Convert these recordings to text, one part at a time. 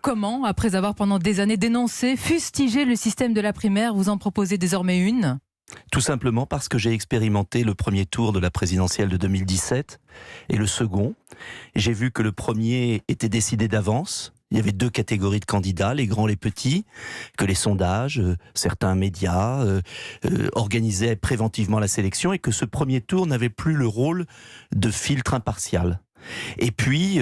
comment, après avoir pendant des années dénoncé, fustigé le système de la primaire, vous en proposez désormais une ? Tout simplement parce que j'ai expérimenté le premier tour de la présidentielle de 2017 et le second. J'ai vu que le premier était décidé d'avance. Il y avait 2 catégories de candidats, les grands, les petits, que les sondages, certains médias organisaient préventivement la sélection et que ce premier tour n'avait plus le rôle de filtre impartial. Et puis,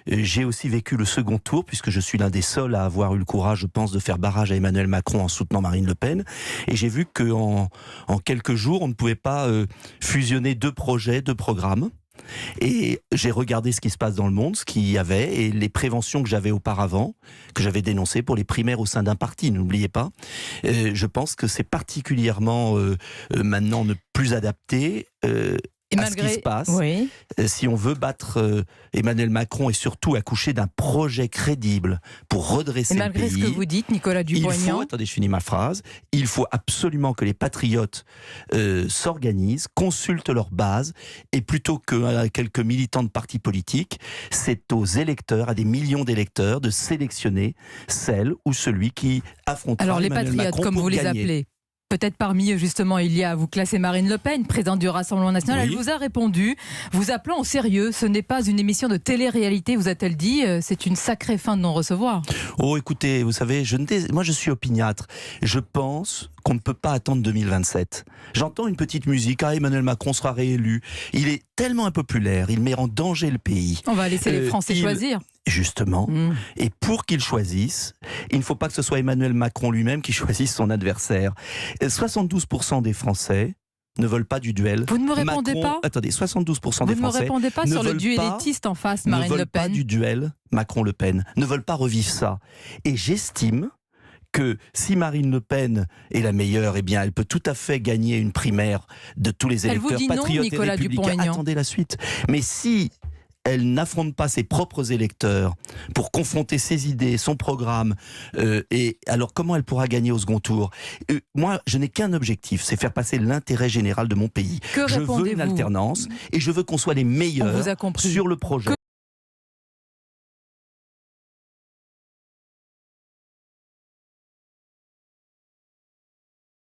j'ai aussi vécu le second tour, puisque je suis l'un des seuls à avoir eu le courage, je pense, de faire barrage à Emmanuel Macron en soutenant Marine Le Pen. Et j'ai vu qu'en quelques jours, on ne pouvait pas fusionner 2 projets, 2 programmes. Et j'ai regardé ce qui se passe dans le monde, ce qu'il y avait, et les préventions que j'avais auparavant, que j'avais dénoncées pour les primaires au sein d'un parti, n'oubliez pas. Je pense que c'est particulièrement maintenant ne plus adapté à ce qui se passe. Oui. Si on veut battre Emmanuel Macron et surtout accoucher d'un projet crédible pour redresser le pays... Et malgré ce que vous dites, Nicolas Dupont-Aignan... Attendez, je finis ma phrase. Il faut absolument que les patriotes s'organisent, consultent leur base, et plutôt que quelques militants de partis politiques, c'est aux électeurs, à des millions d'électeurs, de sélectionner celle ou celui qui affrontera Alors les Emmanuel patriotes, Macron comme pour vous les gagner. appelez. Peut-être parmi eux, justement, il y a, vous classez Marine Le Pen, présidente du Rassemblement National. Oui. Elle vous a répondu, vous appelant au sérieux. Ce n'est pas une émission de télé-réalité, vous a-t-elle dit. C'est une sacrée fin de non-recevoir. Oh, écoutez, vous savez, moi je suis opiniâtre. Je pense qu'on ne peut pas attendre 2027. J'entends une petite musique, Emmanuel Macron sera réélu. Il est tellement impopulaire, il met en danger le pays. On va laisser les Français choisir. Justement. Et pour qu'ils choisissent, il ne faut pas que ce soit Emmanuel Macron lui-même qui choisisse son adversaire. 72% des Français ne veulent pas du duel. Vous ne me répondez pas ? Attendez, 72% des Français Vous ne me répondez pas sur le duel pas, élitiste en face, Marine ne Le veulent pas Pen. du duel Macron-Le Pen, ne veulent pas revivre ça. Et j'estime que si Marine Le Pen est la meilleure, eh bien, elle peut tout à fait gagner une primaire de tous les électeurs Elle vous dit non, patriotes Nicolas et républicains. Dupont-Aignan. Attendez la suite. Mais si elle n'affronte pas ses propres électeurs pour confronter ses idées, son programme, et alors comment elle pourra gagner au second tour ? Moi, je n'ai qu'un objectif, c'est faire passer l'intérêt général de mon pays. Que je veux une répondez-vous ? alternance et je veux qu'on soit les meilleurs On vous a compris. sur le projet.